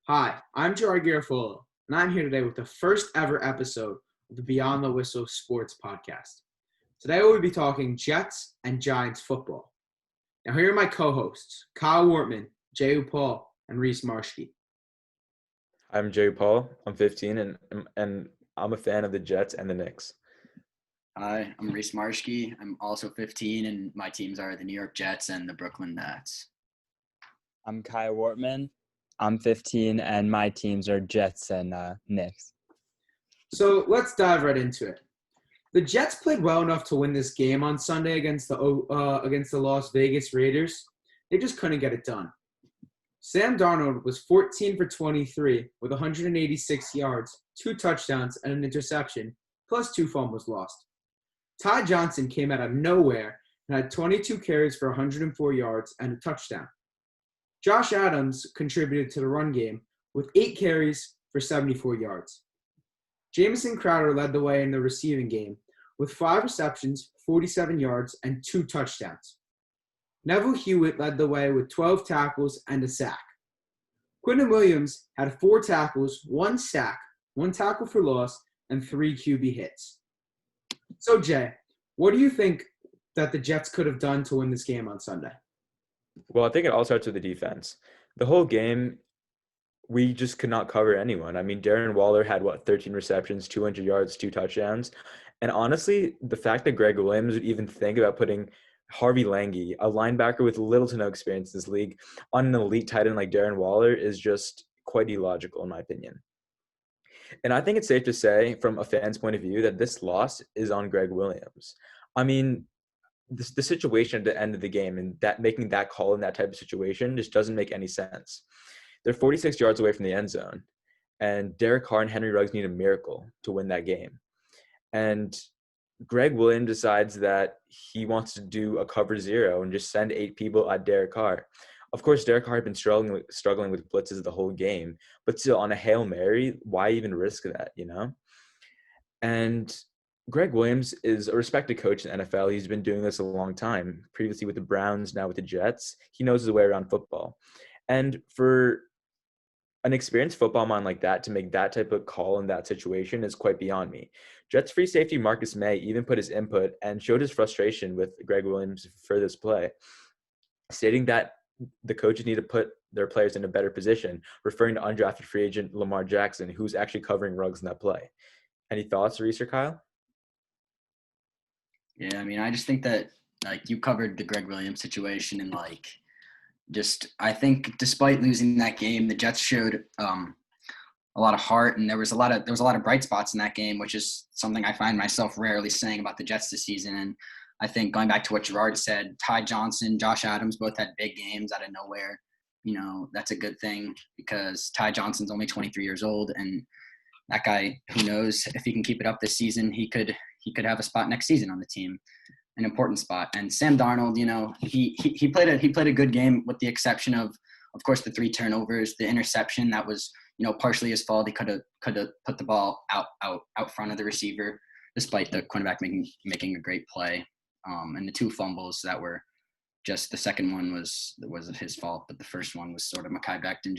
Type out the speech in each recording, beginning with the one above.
Hi, I'm Gerard Garofolo, and I'm here today with the first ever episode of the Beyond the Whistle Sports Podcast. Today we'll be talking Jets and Giants football. Now here are my co-hosts, Kyle Wortman, Jay Paul, and Reese Marshke. I'm Jay Paul. I'm 15, and I'm a fan of the Jets and the Knicks. Hi, I'm Reese Marshke. I'm also 15, and my teams are the New York Jets and the Brooklyn Nets. I'm Kyle Wortman. I'm 15, and my teams are Jets and Knicks. So let's dive right into it. The Jets played well enough to win this game on Sunday against the Las Vegas Raiders. They just couldn't get it done. Sam Darnold was 14 for 23 with 186 yards, 2 touchdowns, and an interception, plus 2 fumbles lost. Ty Johnson came out of nowhere and had 22 carries for 104 yards and a touchdown. Josh Adams contributed to the run game with 8 carries for 74 yards. Jamison Crowder led the way in the receiving game with 5 receptions, 47 yards, and 2 touchdowns. Neville Hewitt led the way with 12 tackles and a sack. Quinnen Williams had 4 tackles, 1 sack, 1 tackle for loss, and 3 QB hits. So, Jay, what do you think that the Jets could have done to win this game on Sunday? Well, I think it all starts with the defense. The whole game, we just could not cover anyone. I mean, Darren Waller had, 13 receptions, 200 yards, 2 touchdowns. And honestly, the fact that Greg Williams would even think about putting Harvey Lange, a linebacker with little to no experience in this league, on an elite tight end like Darren Waller is just quite illogical in my opinion. And I think it's safe to say from a fan's point of view that this loss is on Greg Williams. I mean, the situation at the end of the game and that making that call in that type of situation just doesn't make any sense. They're 46 yards away from the end zone, and Derek Carr and Henry Ruggs need a miracle to win that game. And Greg Williams decides that he wants to do a cover zero and just send 8 people at Derek Carr. Of course, Derek Carr had been struggling with blitzes the whole game, but still on a Hail Mary, why even risk that, And Greg Williams is a respected coach in the NFL. He's been doing this a long time, previously with the Browns, now with the Jets. He knows his way around football. And for an experienced football mind like that to make that type of call in that situation is quite beyond me. Jets free safety Marcus May even put his input and showed his frustration with Greg Williams for this play, stating that the coaches need to put their players in a better position, referring to undrafted free agent Lamar Jackson, who's actually covering Ruggs in that play. Any thoughts, Reese or Kyle? Yeah, I mean, I just think that, you covered the Greg Williams situation and, I think despite losing that game, the Jets showed a lot of heart, and there was a lot of bright spots in that game, which is something I find myself rarely saying about the Jets this season. And I think going back to what Gerard said, Ty Johnson, Josh Adams both had big games out of nowhere. That's a good thing because Ty Johnson's only 23 years old, and that guy, who knows if he can keep it up this season, he could have a spot next season on the team, an important spot. And Sam Darnold, he played a good game with the exception of course, the 3 turnovers, the interception that was, partially his fault. He could have put the ball out front of the receiver, despite the cornerback making a great play. And the 2 fumbles that were just, the second one was his fault, but the first one was sort of Mekhi Becton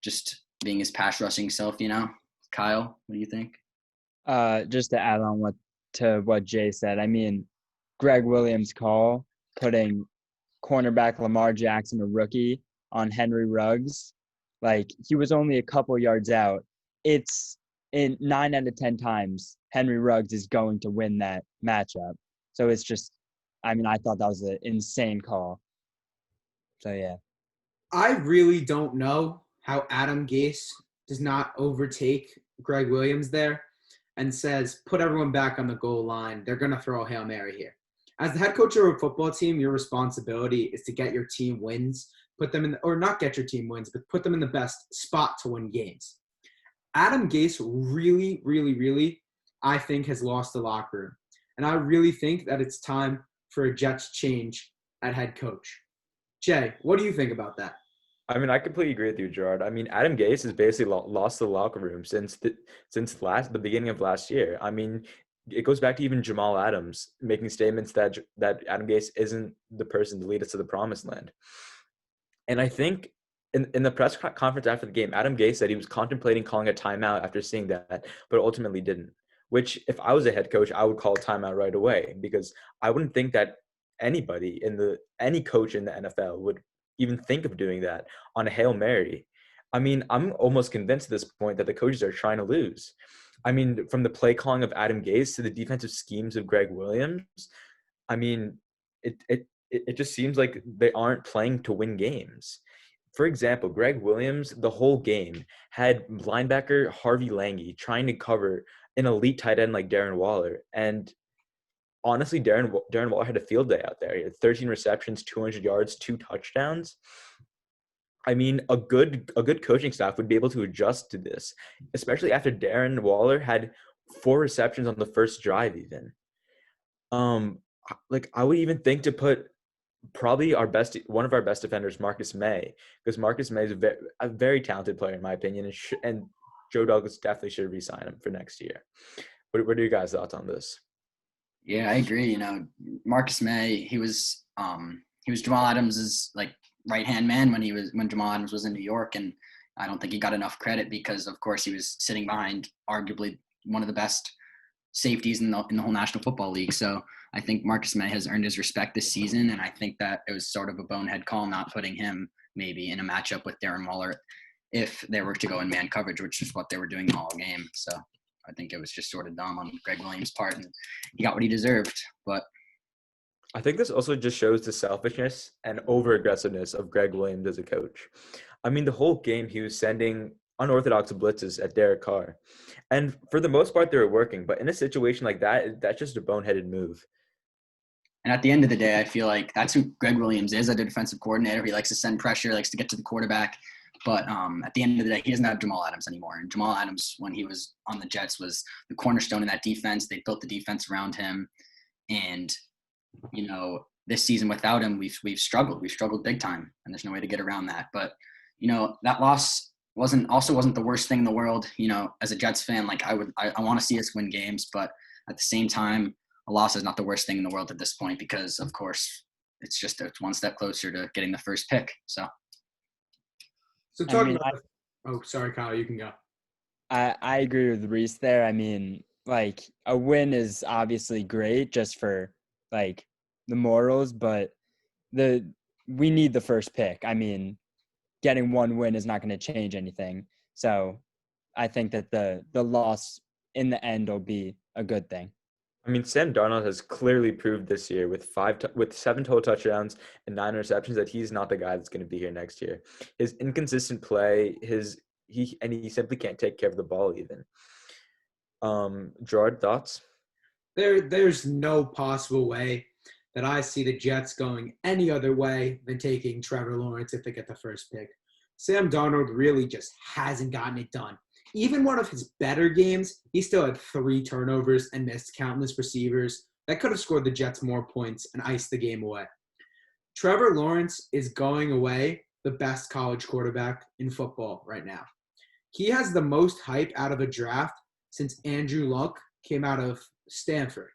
just being his pass rushing self. Kyle, what do you think? Just to add on to what Jay said, I mean, Greg Williams' call, putting cornerback Lamar Jackson, a rookie, on Henry Ruggs, he was only a couple yards out. It's in 9 out of 10 times Henry Ruggs is going to win that matchup. So it's just, I mean, I thought that was an insane call. So, yeah. I really don't know how Adam Gase does not overtake Greg Williams there and says, put everyone back on the goal line. They're going to throw a Hail Mary here. As the head coach of a football team, your responsibility is to get your team wins, put them in, or not get your team wins, but put them in the best spot to win games. Adam Gase really, really, really, I think, has lost the locker room. And I really think that it's time for a Jets change at head coach. Jay, what do you think about that? I mean, I completely agree with you, Gerard. I mean, Adam Gase has basically lost the locker room since the beginning of last year. I mean, it goes back to even Jamal Adams making statements that Adam Gase isn't the person to lead us to the promised land. And I think in the press conference after the game, Adam Gase said he was contemplating calling a timeout after seeing that, but ultimately didn't. Which, if I was a head coach, I would call a timeout right away, because I wouldn't think that any coach in the NFL would even think of doing that on a Hail Mary. I mean, I'm almost convinced at this point that the coaches are trying to lose. I mean, from the play calling of Adam Gase to the defensive schemes of Greg Williams, I mean, it just seems like they aren't playing to win games. For example, Greg Williams, the whole game, had linebacker Harvey Lange trying to cover an elite tight end like Darren Waller. And honestly, Darren Waller had a field day out there. He had 13 receptions, 200 yards, 2 touchdowns. I mean, a good coaching staff would be able to adjust to this, especially after Darren Waller had 4 receptions on the first drive even. Like, I would even think to put probably one of our best defenders, Marcus May, because Marcus May is a very talented player in my opinion, and Joe Douglas definitely should re-sign him for next year. What are you guys' thoughts on this? Yeah, I agree. Marcus May, he was Jamal Adams's like right-hand man when Jamal Adams was in New York, and I don't think he got enough credit because, of course, he was sitting behind arguably one of the best safeties in the whole National Football League. So I think Marcus May has earned his respect this season, and I think that it was sort of a bonehead call not putting him maybe in a matchup with Darren Waller if they were to go in man coverage, which is what they were doing all game. So I think it was just sort of dumb on Greg Williams' part, and he got what he deserved. But I think this also just shows the selfishness and over-aggressiveness of Greg Williams as a coach. I mean, the whole game he was sending unorthodox blitzes at Derek Carr. And for the most part, they were working. But in a situation like that, that's just a boneheaded move. And at the end of the day, I feel like that's who Greg Williams is, a defensive coordinator. He likes to send pressure, likes to get to the quarterback. But at the end of the day, he doesn't have Jamal Adams anymore. And Jamal Adams, when he was on the Jets, was the cornerstone in that defense. They built the defense around him. And, this season without him, we've struggled. We've struggled big time. And there's no way to get around that. But, that loss wasn't the worst thing in the world. As a Jets fan, like I want to see us win games. But at the same time, a loss is not the worst thing in the world at this point because, of course, it's one step closer to getting the first pick. So talking about – sorry, Kyle, you can go. I agree with Reese there. I mean, like, a win is obviously great just for, like, the morals, but we need the first pick. I mean, getting one win is not going to change anything. So I think that the loss in the end will be a good thing. I mean, Sam Darnold has clearly proved this year with 7 total touchdowns and 9 receptions that he's not the guy that's going to be here next year. His inconsistent play, he simply can't take care of the ball even. Gerard, thoughts? There's no possible way that I see the Jets going any other way than taking Trevor Lawrence if they get the first pick. Sam Darnold really just hasn't gotten it done. Even one of his better games, he still had 3 turnovers and missed countless receivers that could have scored the Jets more points and iced the game away. Trevor Lawrence is going away the best college quarterback in football right now. He has the most hype out of a draft since Andrew Luck came out of Stanford.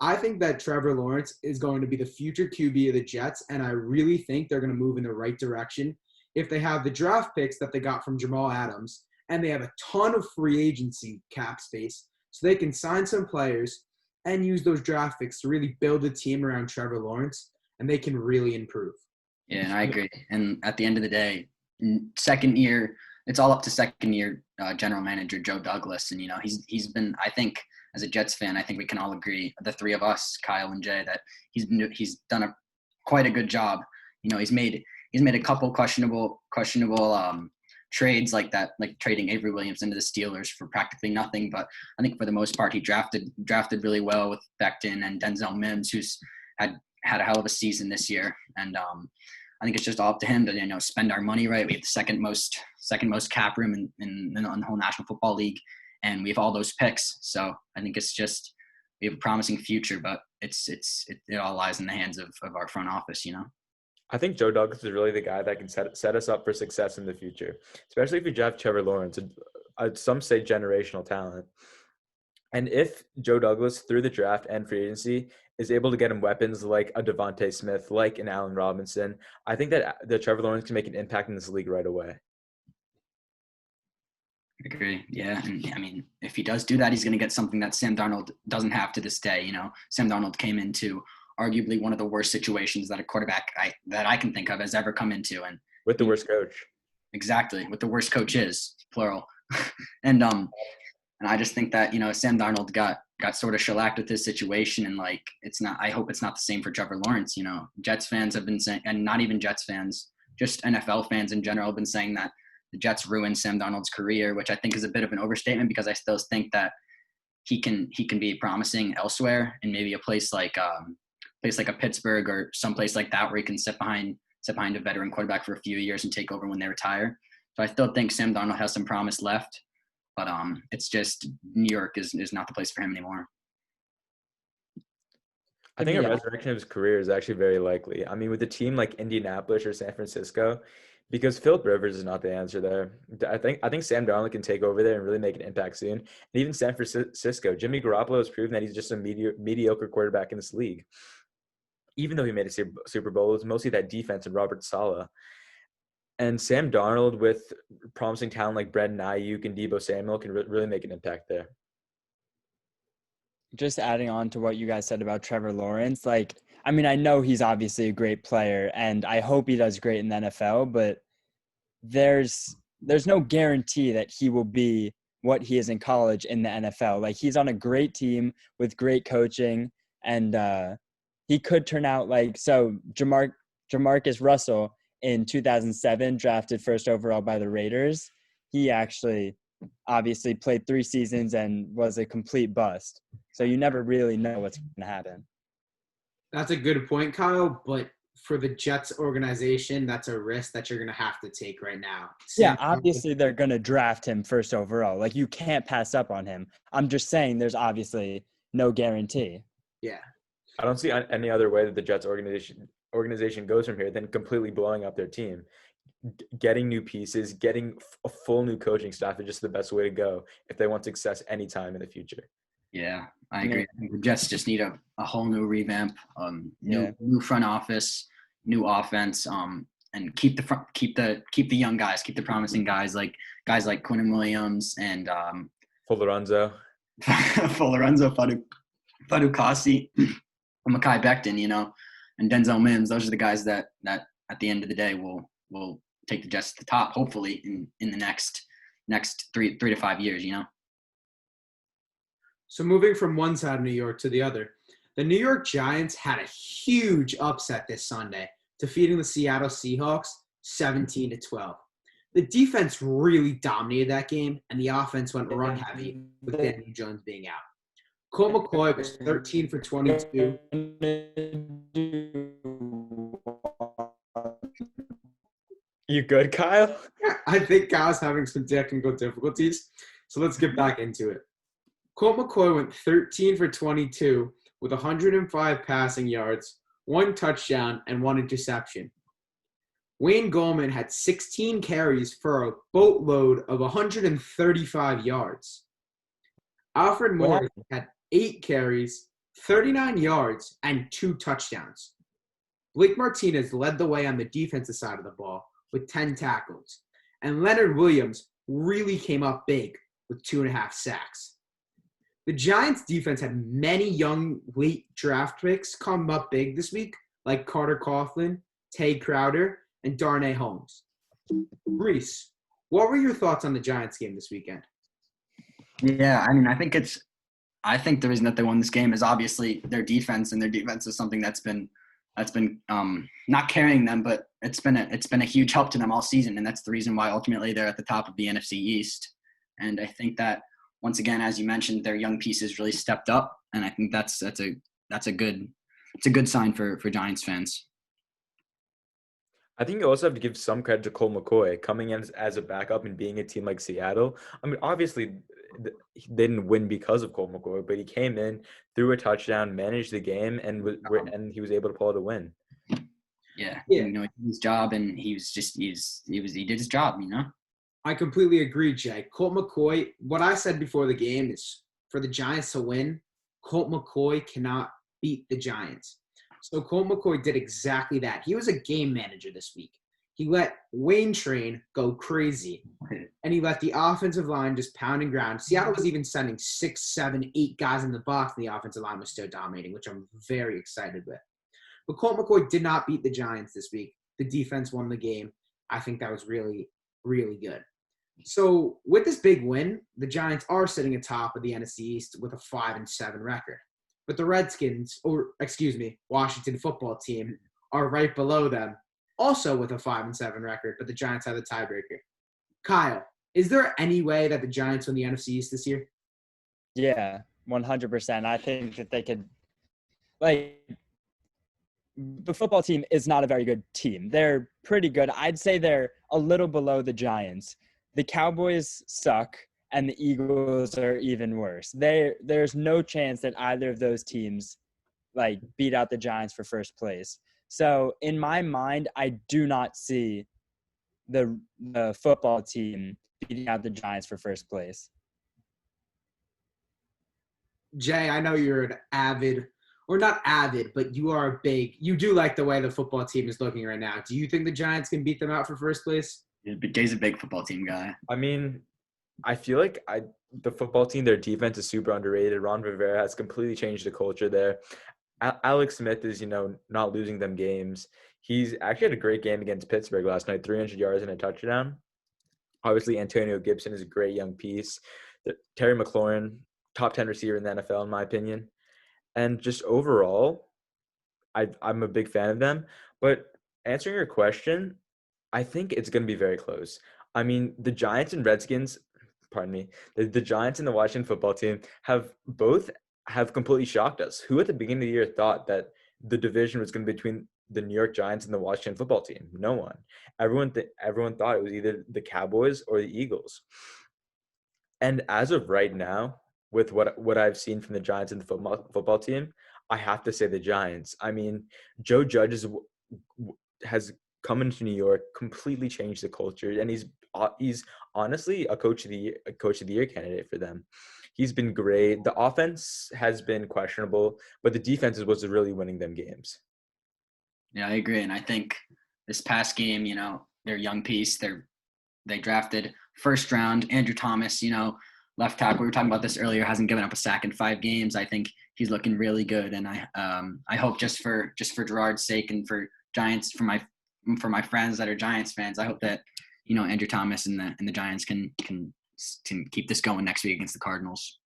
I think that Trevor Lawrence is going to be the future QB of the Jets, and I really think they're going to move in the right direction if they have the draft picks that they got from Jamal Adams, and they have a ton of free agency cap space so they can sign some players and use those draft picks to really build a team around Trevor Lawrence, and they can really improve. Yeah, and I agree. And at the end of the day, second year, it's all up to second-year general manager Joe Douglas. And, he's been, I think, as a Jets fan, I think we can all agree, the 3 of us, Kyle and Jay, that he's done quite a good job. He's made a couple questionable trades like that, like trading Avery Williams into the Steelers for practically nothing. But I think for the most part, he drafted really well with Becton and Denzel Mims, who's had a hell of a season this year. And I think it's just all up to him to spend our money right. We have the second most cap room in the whole National Football League, and we have all those picks. So I think it's just we have a promising future, but it all lies in the hands of our front office. I think Joe Douglas is really the guy that can set us up for success in the future, especially if you draft Trevor Lawrence, some say generational talent. And if Joe Douglas, through the draft and free agency, is able to get him weapons like a Devontae Smith, like an Allen Robinson, I think that Trevor Lawrence can make an impact in this league right away. I agree. Yeah. And I mean, if he does do that, he's going to get something that Sam Darnold doesn't have to this day. You know, Sam Darnold came into arguably one of the worst situations that a quarterback that I can think of has ever come into. And With the worst coach. exactly what the worst coach is, plural. and I just think that, you know, Sam Darnold got sort of shellacked with this situation. And like, I hope it's not the same for Trevor Lawrence. You know, Jets fans have been saying, and not even Jets fans, just NFL fans in general have been saying that the Jets ruined Sam Darnold's career, which I think is a bit of an overstatement because I still think that he can be promising elsewhere in maybe a place like a Pittsburgh or someplace like that where he can sit behind a veteran quarterback for a few years and take over when they retire. So I still think Sam Darnold has some promise left, but it's just New York is not the place for him anymore. I think a resurrection of his career is actually very likely. I mean, with a team like Indianapolis or San Francisco, because Philip Rivers is not the answer there. I think Sam Darnold can take over there and really make an impact soon. And even San Francisco, Jimmy Garoppolo has proven that he's just a mediocre quarterback in this league. Even though he made a Super Bowl, it was mostly that defense and Robert Saleh. And Sam Darnold with promising talent like Brandon Ayuk and Deebo Samuel can really make an impact there. Just adding on to what you guys said about Trevor Lawrence, like, I mean, I know he's obviously a great player, and I hope he does great in the NFL, but there's no guarantee that he will be what he is in college in the NFL. Like, he's on a great team with great coaching, and he could turn out like – so Jamarcus Russell in 2007, drafted first overall by the Raiders, he actually obviously played 3 seasons and was a complete bust. So you never really know what's going to happen. That's a good point, Kyle, but for the Jets organization, that's a risk that you're going to have to take right now. Yeah, obviously they're going to draft him first overall. Like, you can't pass up on him. I'm just saying there's obviously no guarantee. Yeah. I don't see any other way that the Jets organization goes from here than completely blowing up their team. Getting new pieces, getting a full new coaching staff is just the best way to go if they want success anytime in the future. Yeah, I agree. I think the Jets just need a whole new revamp, new front office, new offense, and keep the young guys, keep the promising guys like Quinnen Williams and Lorenzo, Fatukasi, Mekhi Becton, you know, and Denzel Mims. Those are the guys that at the end of the day will take the Jets to the top, hopefully in the next 3 to 5 years, you know. So moving from one side of New York to the other, the New York Giants had a huge upset this Sunday, defeating the Seattle Seahawks 17-12. The defense really dominated that game, and the offense went run heavy with Daniel Jones being out. Colt McCoy was 13 for 22. You good, Kyle? I think Kyle's having some technical difficulties, so let's get back into it. Colt McCoy went 13 for 22 with 105 passing yards, 1 touchdown, and 1 interception. Wayne Gallman had 16 carries for a boatload of 135 yards. Alfred Morris had 8 carries, 39 yards, and 2 touchdowns. Blake Martinez led the way on the defensive side of the ball with 10 tackles. And Leonard Williams really came up big with 2.5 sacks. The Giants' defense had many young late draft picks come up big this week, like Carter Coughlin, Tay Crowder, and Darnay Holmes. Reese, what were your thoughts on the Giants game this weekend? Yeah, I mean, I think the reason that they won this game is obviously their defense, and their defense is something that's been not carrying them, but it's been a huge help to them all season, and that's the reason why ultimately they're at the top of the NFC East. And I think that once again, as you mentioned, their young pieces really stepped up, and I think that's a good sign for Giants fans. I think you also have to give some credit to Colt McCoy coming in as a backup and being a team like Seattle. I mean, obviously, they didn't win because of Colt McCoy, but he came in, threw a touchdown, managed the game, and he was able to pull out a win. Yeah. You know, he did his job, and he did his job. You know. I completely agree, Jay. Colt McCoy, what I said before the game is for the Giants to win, Colt McCoy cannot beat the Giants. So Colt McCoy did exactly that. He was a game manager this week. He let Wayne Train go crazy, and he let the offensive line just pound and ground. Seattle was even sending 6, 7, 8 guys in the box, and the offensive line was still dominating, which I'm very excited with. But Colt McCoy did not beat the Giants this week. The defense won the game. I think that was really, really good. So with this big win, the Giants are sitting atop of the NFC East with a 5-7 record. But the Redskins, Washington football team, are right below them, also with a 5-7 record, but the Giants have the tiebreaker. Kyle, is there any way that the Giants win the NFC East this year? Yeah, 100%. I think that they could, like, the football team is not a very good team. They're pretty good. I'd say they're a little below the Giants. The Cowboys suck, and the Eagles are even worse. There's no chance that either of those teams, like, beat out the Giants for first place. So in my mind, I do not see the football team beating out the Giants for first place. Jay, I know you're an avid, or not avid, but you do like the way the football team is looking right now. Do you think the Giants can beat them out for first place? Yeah, but Jay's a big football team guy. I mean, I feel like the football team, their defense is super underrated. Ron Rivera has completely changed the culture there. Alex Smith is, not losing them games. He's actually had a great game against Pittsburgh last night, 300 yards and a touchdown. Obviously, Antonio Gibson is a great young piece. Terry McLaurin, top 10 receiver in the NFL, in my opinion. And just overall, I'm a big fan of them. But answering your question, I think it's going to be very close. I mean, the Giants and Redskins, the Giants and the Washington football team have completely shocked us. Who at the beginning of the year thought that the division was going to be between the New York Giants and the Washington football team? No one. Everyone thought it was either the Cowboys or the Eagles. And as of right now, with what I've seen from the Giants and the football team, I have to say the Giants. I mean, Joe Judge has come into New York, completely changed the culture, and he's honestly a coach of the year candidate for them. He's been great. The offense has been questionable, but the defense is what's really winning them games. Yeah, I agree. And I think this past game, their young piece, they drafted first round Andrew Thomas, left tackle. We were talking about this earlier, hasn't given up a sack in 5 games. I think he's looking really good. And I hope just for Gerard's sake and for Giants, for my friends that are Giants fans, I hope that, Andrew Thomas and the Giants can keep this going next week against the Cardinals.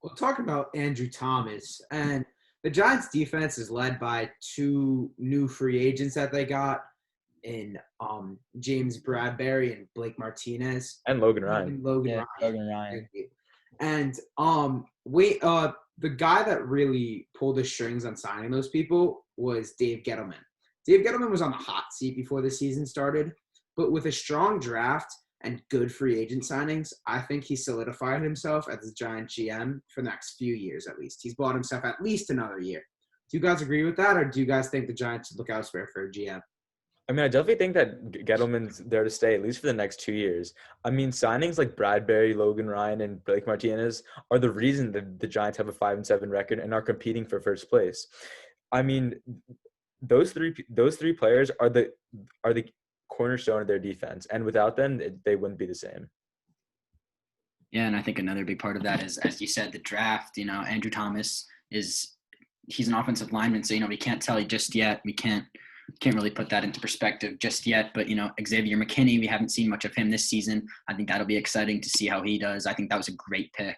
We'll talk about Andrew Thomas, and the Giants defense is led by 2 new free agents that they got in James Bradbury and Blake Martinez. And Logan Ryan. Logan Ryan. And the guy that really pulled the strings on signing those people was Dave Gettleman. Dave Gettleman was on the hot seat before the season started, but with a strong draft and good free agent signings, I think he solidified himself as the Giant GM for the next few years at least. He's bought himself at least another year. Do you guys agree with that, or do you guys think the Giants should look elsewhere for a GM? I mean, I definitely think that Gettleman's there to stay, at least for the next 2 years. I mean, signings like Bradbury, Logan Ryan, and Blake Martinez are the reason that the Giants have a 5-7 record and are competing for first place. I mean, those three players are the cornerstone of their defense, and without them, they wouldn't be the same. Yeah, and I think another big part of that is, as you said, the draft. Andrew Thomas he's an offensive lineman, so we can't tell you just yet. We can't really put that into perspective just yet. But Xavier McKinney, we haven't seen much of him this season. I think that'll be exciting to see how he does. I think that was a great pick.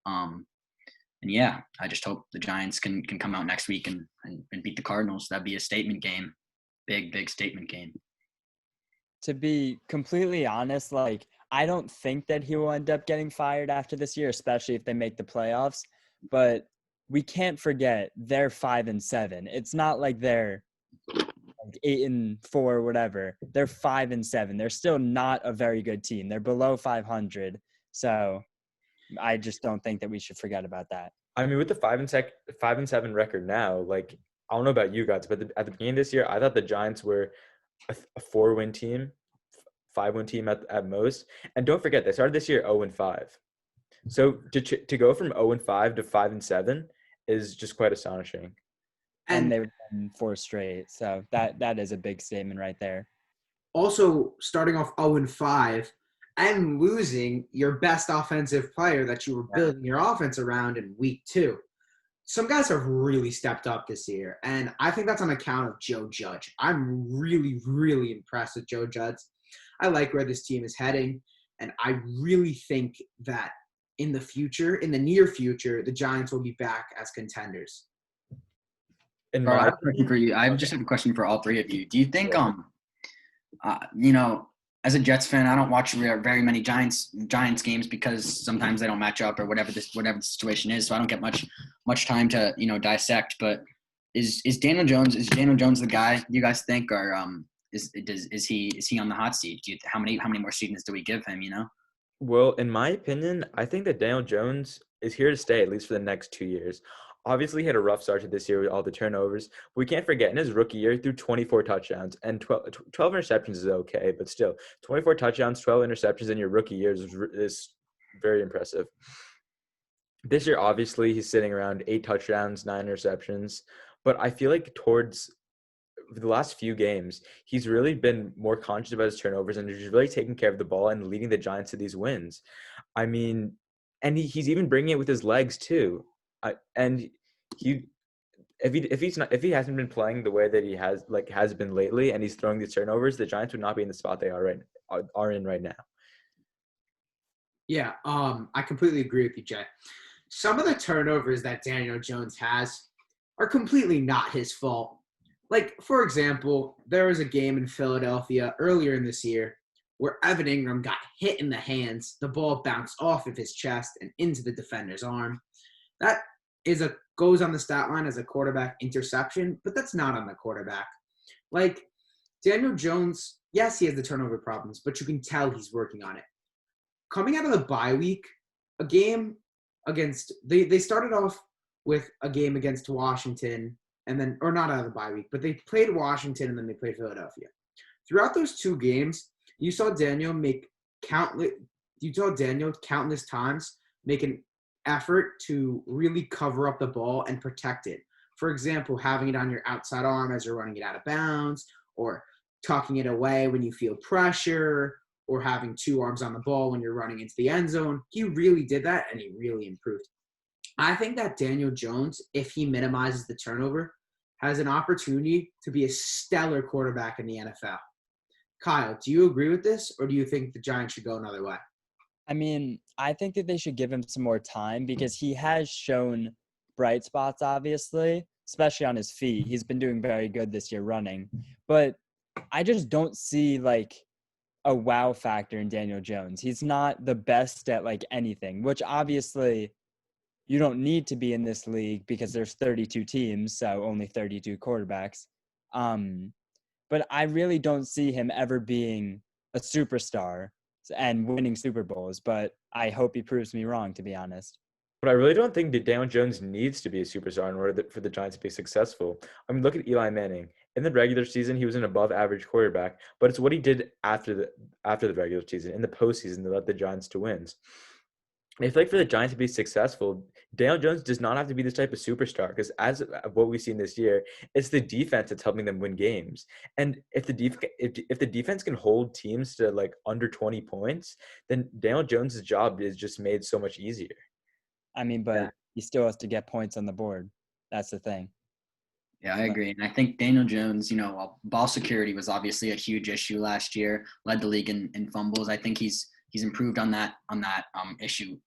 And yeah, I just hope the Giants can come out next week and beat the Cardinals. That'd be a statement game, big statement game. To be completely honest, I don't think that he will end up getting fired after this year, especially if they make the playoffs. But we can't forget they're 5-7. It's not like they're 8-4, whatever. They're 5-7. They're still not a very good team. They're below 500. So I just don't think that we should forget about that. I mean, with the 5-7 record now, I don't know about you guys, but at the beginning of this year, I thought the Giants were a 4-win team, 5-win team at most. And don't forget, they started this year 0-5. So to go from 0-5 to 5-7 is just quite astonishing. And And they've won 4 straight. So that is a big statement right there. also starting off 0-5 and losing your best offensive player that you were building your offense around in week 2. Some guys have really stepped up this year, and I think that's on account of Joe Judge. I'm really, really impressed with Joe Judge. I like where this team is heading, and I really think that in the near future, the Giants will be back as contenders. In Carl, I my have a question for you. I just have a question for all three of you. Do you think, you know, as a Jets fan, I don't watch very many Giants games because sometimes they don't match up or whatever the situation is. So I don't get much time to dissect. But is Daniel Jones the guy you guys think, or is he on the hot seat? How many more seasons do we give him? Well, in my opinion, I think that Daniel Jones is here to stay at least for the next 2 years. Obviously, he had a rough start to this year with all the turnovers. But we can't forget, in his rookie year, he threw 24 touchdowns and 12 interceptions is okay, but still, 24 touchdowns, 12 interceptions in your rookie years is very impressive. This year, obviously, he's sitting around 8 touchdowns, 9 interceptions. But I feel like towards the last few games, he's really been more conscious about his turnovers and he's really taking care of the ball and leading the Giants to these wins. I mean, and he's even bringing it with his legs too. And if he hasn't been playing the way that he has been lately, and he's throwing these turnovers, the Giants would not be in the spot they are in right now. Yeah, I completely agree with you, Jay. Some of the turnovers that Daniel Jones has are completely not his fault. Like, for example, there was a game in Philadelphia earlier in this year where Evan Ingram got hit in the hands. The ball bounced off of his chest and into the defender's arm. That goes on the stat line as a quarterback interception, but that's not on the quarterback. Like, Daniel Jones, yes, he has the turnover problems, but you can tell he's working on it. Coming out of the bye week, a game against they started off with a game against Washington, and then, or not out of the bye week, but they played Washington and then they played Philadelphia. Throughout those 2 games, you saw Daniel countless times make an effort to really cover up the ball and protect it. For example, having it on your outside arm as you're running it out of bounds, or tucking it away when you feel pressure, or having 2 arms on the ball when you're running into the end zone. He really did that, and he really improved. I think that Daniel Jones, if he minimizes the turnover, has an opportunity to be a stellar quarterback in the NFL. Kyle, do you agree with this, or do you think the Giants should go another way? I mean, I think that they should give him some more time because he has shown bright spots, obviously, especially on his feet. He's been doing very good this year running. But I just don't see, a wow factor in Daniel Jones. He's not the best at, anything, which obviously you don't need to be in this league because there's 32 teams, so only 32 quarterbacks. But I really don't see him ever being a superstar and winning Super Bowls, but I hope he proves me wrong, to be honest. But I really don't think that Daniel Jones needs to be a superstar in order for the Giants to be successful. I mean, look at Eli Manning. In the regular season, he was an above-average quarterback, but it's what he did after the regular season, in the postseason, that led the Giants to wins. I feel like for the Giants to be successful, Daniel Jones does not have to be this type of superstar, because as what we've seen this year, it's the defense that's helping them win games. And if the defense can hold teams to under 20 points, then Daniel Jones' job is just made so much easier. I mean, but he still has to get points on the board. That's the thing. Yeah, I agree. And I think Daniel Jones, while ball security was obviously a huge issue last year, led the league in fumbles. I think he's improved on that issue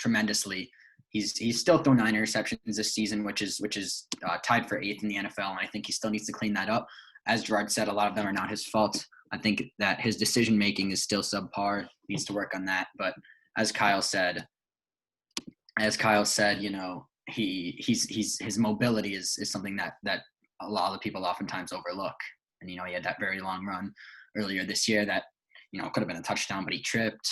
tremendously. He's still thrown 9 interceptions this season, which is tied for 8th in the NFL, and I think he still needs to clean that up. As Gerard said, a lot of them are not his fault. I think that his decision making is still subpar. Needs to work on that. But as Kyle said, his mobility is something that a lot of people oftentimes overlook. And he had that very long run earlier this year that could have been a touchdown, but he tripped.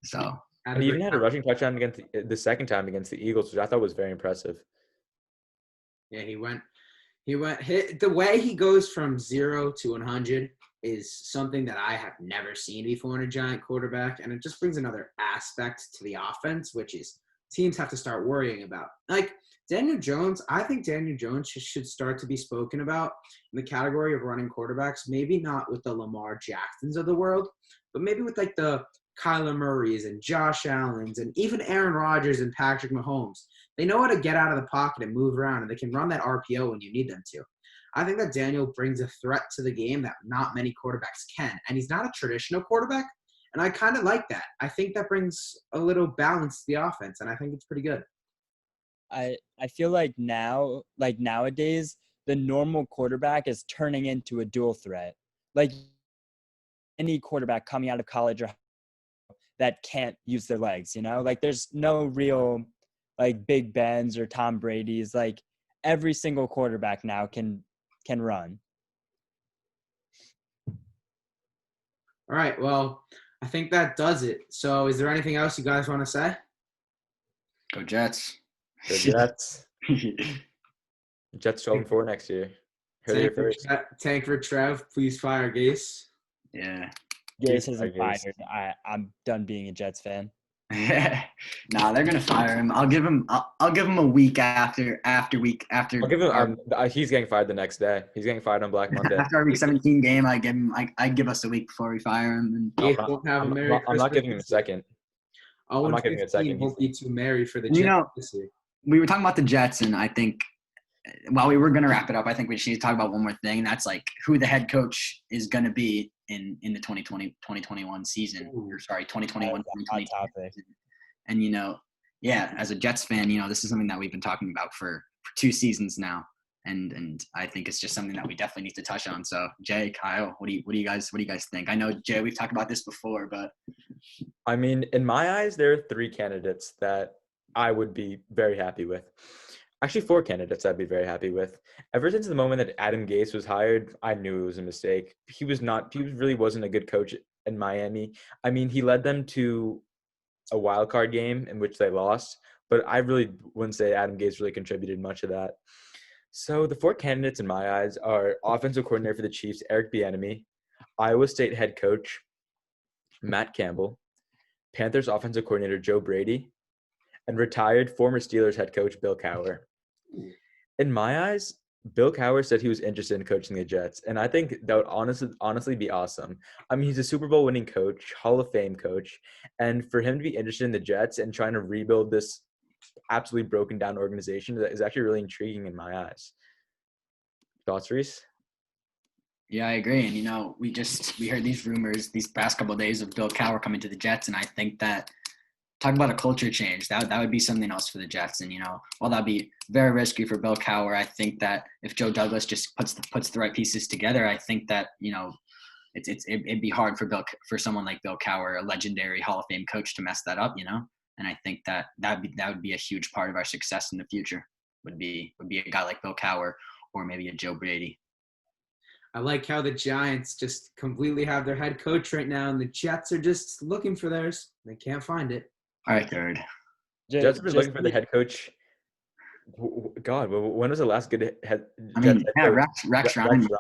So. And he even had a rushing touchdown against the second time against the Eagles, which I thought was very impressive. Yeah, he went the way he goes from 0 to 100 is something that I have never seen before in a Giant quarterback, and it just brings another aspect to the offense, which is teams have to start worrying about. Like Daniel Jones, I think Daniel Jones should start to be spoken about in the category of running quarterbacks, maybe not with the Lamar Jacksons of the world, but maybe with like the Kyler Murrays and Josh Allens and even Aaron Rodgers and Patrick Mahomes. They know how to get out of the pocket and move around, and they can run that RPO when you need them to. I think that Daniel brings a threat to the game that not many quarterbacks can, and he's not a traditional quarterback, and I kind of like that. I think that brings a little balance to the offense, and I think it's pretty good. I feel like nowadays, the normal quarterback is turning into a dual threat. Like any quarterback coming out of college or that can't use their legs, like there's no real like Big Ben's or Tom Brady's. Like every single quarterback now can run. All right, well, I think that does it. So is there anything else you guys want to say? Go Jets. The Jets. Jets 12-4 next year. Heard it first. Tank for Trev, please fire Gase. Yeah. Gase isn't Gase. fired. I'm done being a Jets fan. Nah, they're gonna fire him. I'll give him a week after. I'll give him. He's getting fired the next day. He's getting fired on Black Monday. After our week 17 game, I give us a week before we fire him. And Gase won't have a Merry I'm not Christmas giving him a second. I'm not giving him a second. Won't be too merry for the Jets this year. We were talking about the Jets, and I think while we were gonna wrap it up, I think we just need to talk about one more thing. And that's like who the head coach is gonna be in the 2020-2021 season. Or sorry, 2021-2022 season. And as a Jets fan, this is something that we've been talking about for 2 seasons now. And I think it's just something that we definitely need to touch on. So Jay, Kyle, what do you guys think? I know Jay, we've talked about this before, but I mean, in my eyes, there are 3 candidates that I would be very happy with. Actually, 4 candidates I'd be very happy with. Ever since the moment that Adam Gase was hired, I knew it was a mistake. He really wasn't a good coach in Miami. I mean, he led them to a wild card game in which they lost, but I really wouldn't say Adam Gase really contributed much of that. So the 4 candidates in my eyes are offensive coordinator for the Chiefs, Eric Bieniemy, Iowa State head coach, Matt Campbell, Panthers offensive coordinator, Joe Brady, and retired former Steelers head coach, Bill Cowher. In my eyes, Bill Cowher said he was interested in coaching the Jets, and I think that would honestly be awesome. I mean, he's a Super Bowl winning coach, Hall of Fame coach, and for him to be interested in the Jets and trying to rebuild this absolutely broken down organization is actually really intriguing in my eyes. Thoughts, Reese? Yeah, I agree. And we heard these rumors these past couple of days of Bill Cowher coming to the Jets, and I think that talk about a culture change. That would be something else for the Jets. And while that'd be very risky for Bill Cowher, I think that if Joe Douglas just puts the right pieces together, I think that it'd be hard for someone like Bill Cowher, a legendary Hall of Fame coach, to mess that up. And I think that would be a huge part of our success in the future. Would be a guy like Bill Cowher or maybe a Joe Brady. I like how the Giants just completely have their head coach right now, and the Jets are just looking for theirs. They can't find it. All right, third. Jets are looking for the head coach. God, when was the last good head? Rex Ryan. Rex Ryan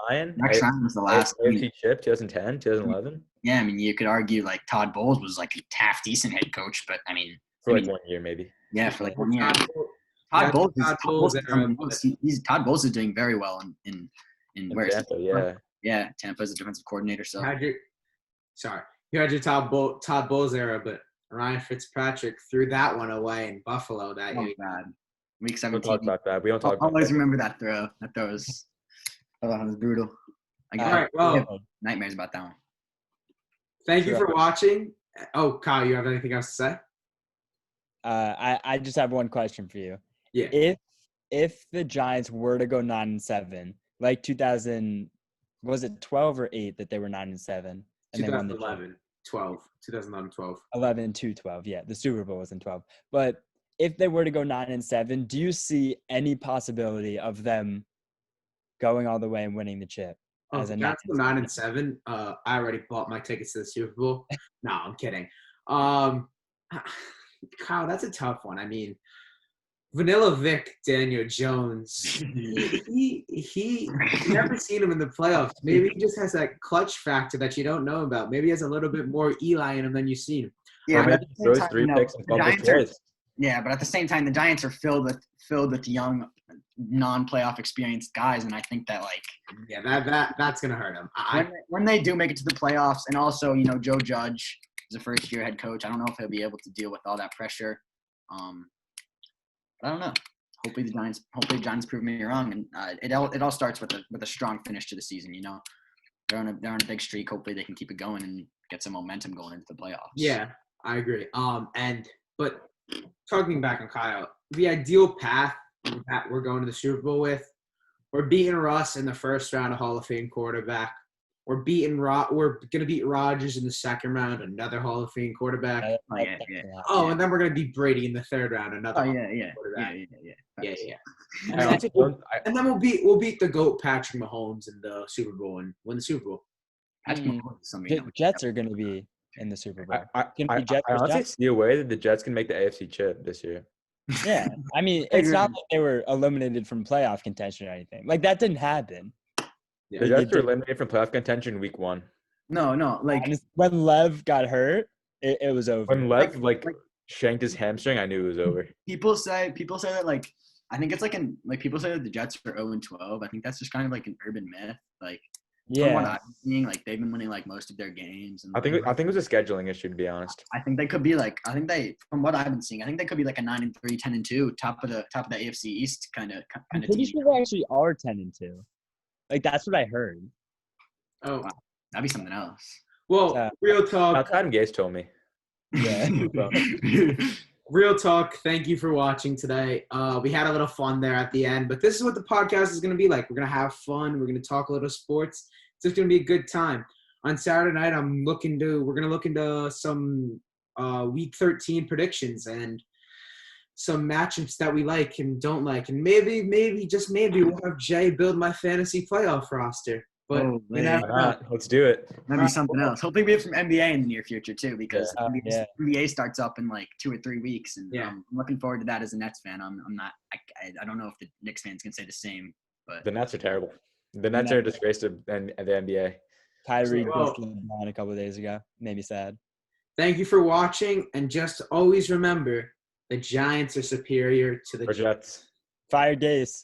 was the last. AFC chip, 2010, 2011. Yeah, I mean, you could argue like Todd Bowles was like a half decent head coach, but I mean, for 1 year maybe. Yeah, for like 1 year. Todd Bowles is doing very well in where Tampa, yeah, Tampa as a defensive coordinator. So you had your Todd Bowles era, but Ryan Fitzpatrick threw that one away in Buffalo that year. Bad. Week 17. We don't talk about that. We don't talk about always remember that throw. That throw was brutal. All right, well, nightmares about that one. Thank you for watching. Oh, Kyle, you have anything else to say? I just have one question for you. Yeah. If the Giants were to go 9-7, like 2012 or 8 that they were 9-7, and 2011, 12. 11-12. Yeah, the Super Bowl was in 12. But if they were to go 9-7, do you see any possibility of them going all the way and winning the chip? As a 9-7, I already bought my tickets to the Super Bowl. No, I'm kidding. Kyle, that's a tough one. I mean, Vanilla Vic Daniel Jones. He never seen him in the playoffs. Maybe he just has that clutch factor that you don't know about. Maybe he has a little bit more Eli in him than you've seen. Yeah, Or but at maybe the same throws time, 3 you know, picks and the fumbles Giants are twice. yeah, but at the same time, the Giants are filled with young, non-playoff experienced guys, and I think that like Yeah, that's gonna hurt him. when they do make it to the playoffs, and also Joe Judge is a first-year head coach. I don't know if he'll be able to deal with all that pressure. But I don't know. Hopefully the Giants prove me wrong, and it all starts with a strong finish to the season. They're on a big streak. Hopefully they can keep it going and get some momentum going into the playoffs. Yeah, I agree. But talking back on Kyle, the ideal path that we're going to the Super Bowl with, we're beating Russ in the first round, a Hall of Fame quarterback. We're gonna beat Rodgers in the second round, another Hall of Fame quarterback. And then we're gonna beat Brady in the third round, another Hall of Fame quarterback. Yeah. I honestly don't. And then we'll beat the GOAT Patrick Mahomes in the Super Bowl and win the Super Bowl. Patrick Mahomes is somebody. The Jets are going to be in the Super Bowl. I Gonna be Jets versus honestly Jets? see a way that the Jets can make the AFC chip this year. Yeah, I mean, it's not like they were eliminated from playoff contention or anything. Like that didn't happen. The Jets were eliminated from playoff contention week 1. No, like When Lev got hurt, it was over. When Lev shanked his hamstring, I knew it was over. people say that like I think it's people say that the Jets are 0-12. I think that's just kind of like an urban myth. Like from what yeah, I'm seeing, like they've been winning like most of their games. And I think it was a scheduling issue, to be honest. I think they could be like from what I've been seeing, I think they could be like a 9-3, 10-2, top of the AFC East kind of I'm pretty team. sure they actually are 10-2. Like that's what I heard. Oh, That'd be something else. well, real talk. Adam Gase told me. Yeah. Real talk. Thank you for watching today. We had a little fun there at the end, but this is what the podcast is going to be like. We're going to have fun. We're going to talk a little sports. It's just going to be a good time. On Saturday night, we're going to look into some Week 13 predictions and some matchups that we like and don't like. And maybe, just maybe, we'll have Jay build my fantasy playoff roster. But Let's do it. That'd be something else. Hopefully we have some NBA in the near future too, because Yeah. NBA starts up in like 2 or 3 weeks, and Yeah. I'm looking forward to that as a Nets fan. I don't know if the Knicks fans can say the same, but The Nets are terrible. The Nets are a disgrace to the NBA. Kyrie Well- dissed LeBron a couple of days ago. Made me sad. Thank you for watching, and just always remember, the Giants are superior to the Or Jets. Fire Gase.